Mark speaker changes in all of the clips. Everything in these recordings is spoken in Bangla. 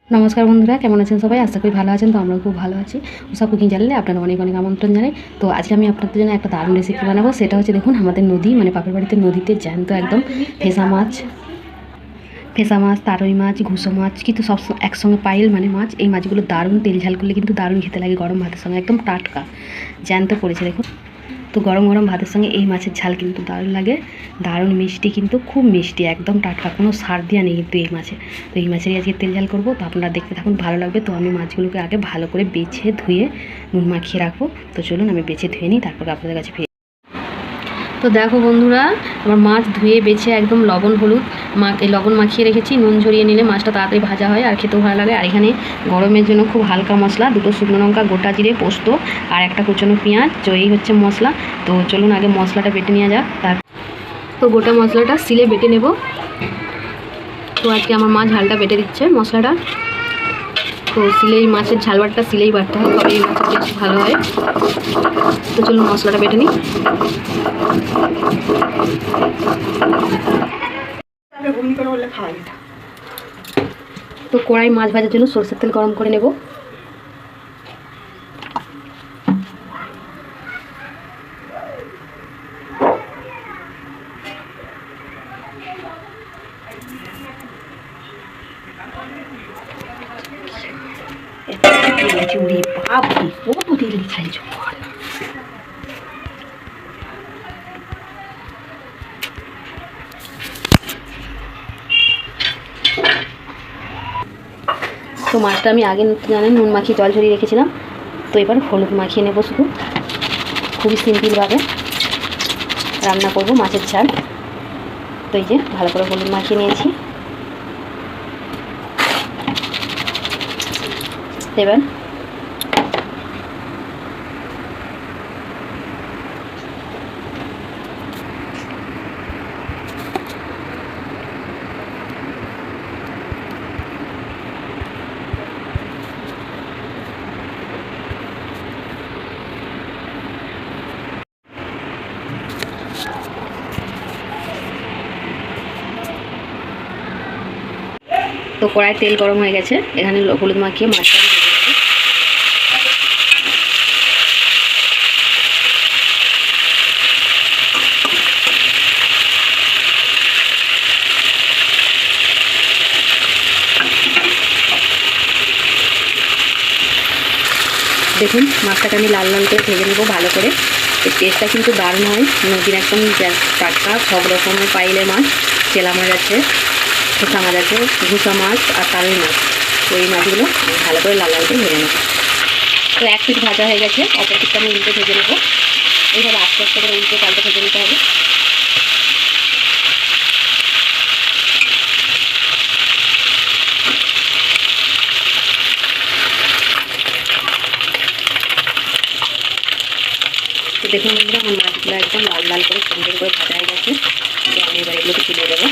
Speaker 1: নমস্কার বন্ধুরা, কেমন আছেন সবাই? আশা করি ভালো আছেন। তো আমরাও খুব ভালো আছি। উষা কুকিং চ্যানেলে আপনারা অনেক অনেক আমন্ত্রণ জানাই। তো আজকে আমি আপনাদের জন্য একটা দারুণ রেসিপি বানাবো। সেটা হচ্ছে, দেখুন, আমাদের নদী মানে বাপের বাড়িতে নদীতে জ্যান্ত একদম ফেসা মাছ, তারই মাছ, ঘুষো মাছ, কিন্তু সব একসঙ্গে পাইল মানে মাছ। এই মাছগুলো দারুণ তেল ঝাল করলে কিন্তু দারুণ খেতে লাগে গরম ভাতের সঙ্গে, একদম টাটকা জ্যান্ত পড়েছে দেখুন। তো গরম গরম ভাতের সঙ্গে এই মাছের ঝাল কিন্তু দারুণ লাগে, দারুণ মিষ্টি, কিন্তু খুব মিষ্টি, একদম টাটকা, কোনো সার দেওয়া নেই কিন্তু এই মাছে। তো এই মাছেরই আজকে তেল ঝাল করবো। তো আপনারা দেখতে থাকুন, ভালো লাগবে। তো আমি মাছগুলোকে আগে ভালো করে বেছে ধুয়ে নুন মাখিয়ে রাখবো। তো চলুন আমি বেছে ধুয়ে নিই, তারপরে আপনাদের কাছে ফিরে। তো দেখো বন্ধুরা, আমার মাছ ধুয়ে বেছে একদম লবণ হলুদ লবণ মাখিয়ে রেখেছি। নুন ঝরিয়ে নিলে মাছটা তাড়াতাড়ি ভাজা হয় আর খেতেও ভালো লাগে। আর এখানে গরমের জন্য খুব হালকা মশলা, 2টো শুকনো লঙ্কা, গোটা জিরে, পোস্ত আর একটা কুচনো পেঁয়াজ, তো এই হচ্ছে মশলা। তো চলুন আগে মশলাটা বেটে নেওয়া যাক। তো গোটা মশলাটা সিলে বেটে নেব। তো আজকে আমার মা ঝালটা বেটে দিচ্ছে মশলাটা। তো সিলেই মাছের ঝাল বাটটা সিলেই বাটতে হয়, তবে এই মাছের টেস্ট ভালো হয়। তো চলুন মশলাটা বেটে নিই। তো কড়াই মাছ ভাজার জন্য সরষের তেল গরম করে নেব। তো মাছটা আমি আগে জানেন নুন মাখিয়ে জল ঝরিয়ে রেখেছিলাম। তো এবার হলুদ মাখিয়ে নেব শুধু, খুবই সিম্পলভাবে রান্না করব মাছের ঝাল। তো এই যে ভালো করে হলুদ মাখিয়ে নিয়েছি। এবার তো কড়াই তেল গরম হয়ে গেছে, এখানে হলুদ মাখিয়ে মাছটা ভেজে নেব। দেখুন মাছটাকে আমি লাল লাল করে ভেজে নেব ভালো করে। এই টেস্টটা কিন্তু দারুণ হয়। নদীর একদম টাটকা সব রকমের পাইলে মাছ, চেলা মাছ আছে, খোসা মাছ আছে, ঘুষা মাছ আর তারই মাছ। তো এই মাছগুলো ভালো করে লাল লাল করে ভেজে নেব। তো এক পিঠ ভাজা হয়ে গেছে, অপর পিঠটা আমি উল্টে ভেজে নেব। এইভাবে আস্তে আস্তে করে উল্টে পাল্টে ভেজে নিতে হবে। তো দেখুন বন্ধুরা, আমার মাছগুলো একদম লাল লাল করে সুন্দর করে ভাজা হয়ে গেছে। তো আমি এবার এগুলোকে তুলে দেবো।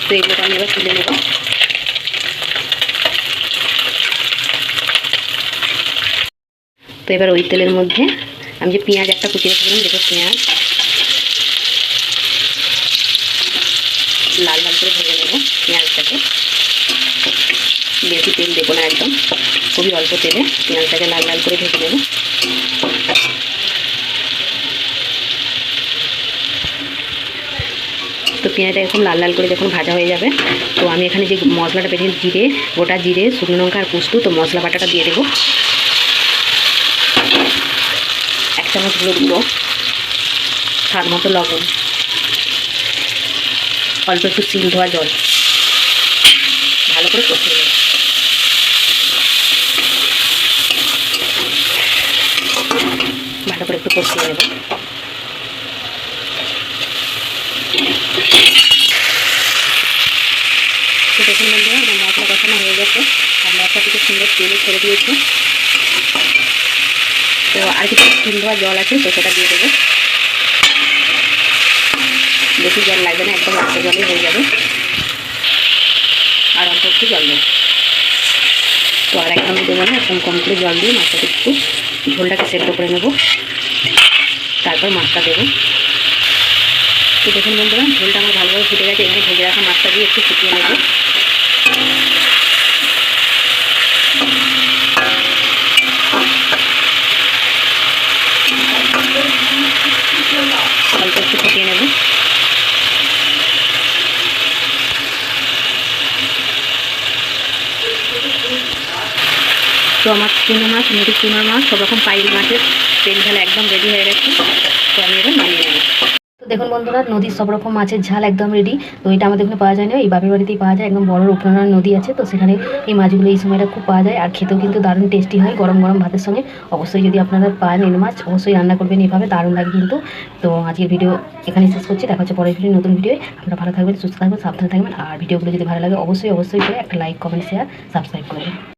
Speaker 1: তো এগুলোকে আমি এবার তুলে নেব। তো এবার ওই তেলের মধ্যে আমি যে পেঁয়াজ একটা কুচিয়ে রেখেছিলাম, দেখো পেঁয়াজ লাল লাল করে ভেজে নেব। পেঁয়াজটাকে বেশি তেল দেবো না, একদম খুবই অল্প তেলে পেঁয়াজটাকে লাল লাল করে ভেজে নেব। তো পেঁয়াজটা এরকম লাল লাল করে যখন ভাজা হয়ে যাবে, তো আমি এখানে যে মশলাটা পেটে জিরে, গোটা জিরে, শুকনো লঙ্কা আর পোস্ত, তো মশলা বাটাটা দিয়ে দেবো। 1 চামচ হলুদ গুঁড়ো, স্বাদ মতো লবণ, অল্প একটু চিল ধোয়া জল, ভালো করে কষিয়ে নেব। ভালো করে একটু কষিয়ে নেব। তো দেখুন বন্ধুরা, আমার মশলা কষানো হয়ে গেছে আর মশলা থেকে সুন্দর তেল ছেড়ে দিয়েছে। তো আর কিছু চিল ধোয়া জল আছে, তো সেটা দিয়ে দেবো। বেশি জল লাগবে না, একদম অল্প জলে হয়ে যাবে। আর অল্প একটু জল দেবো। তো আর একদম দেবো না, একদম কম করে জল দিয়ে মাছটাকে একটু ঝোলটাকে সেদ্ধ করে নেব, তারপর মাছটা দেবো। তো দেখুন বন্ধুরা, ঝোলটা আমার ভালোভাবে ফুটে গেছে। এখানে ভেজে রাখা মাছটা দিয়ে একটু ফুটিয়ে নেব। অল্প একটু ফুটিয়ে নেব। তো আমার চুনো মাছ, নদীর চুনোর মাছ, সব রকম পাইল মাছের তেল ঝাল একদম রেডি হয়ে গেছে। তো আমি এবার নামিয়ে নেব। তো দেখুন বন্ধুরা, নদীর সব রকম মাছের ঝাল একদম রেডি। তো এটা আমাদের এখানে পাওয়া যায় না, এই বাপের বাড়িতেই পাওয়া যায়। একদম বড় উপনয়ন নদী আছে, তো সেখানে এই মাছগুলো এই সময়টা খুব পাওয়া যায়। আর খেতেও কিন্তু দারুণ টেস্টি হয় গরম গরম ভাতের সঙ্গে। অবশ্যই যদি আপনারা পান এই মাছ, অবশ্যই রান্না করবেন এইভাবে, দারুণ লাগে কিন্তু। তো আজকের ভিডিও এখানে শেষ করছি, দেখা হচ্ছে পরের ভিডিও নতুন ভিডিও। আপনারা ভালো থাকবেন, সুস্থ থাকবেন, সাবধানে থাকবেন। আর ভিডিওগুলো যদি ভালো লাগে অবশ্যই করে একটা লাইক, কমেন্ট, শেয়ার, সাবস্ক্রাইব করবেন।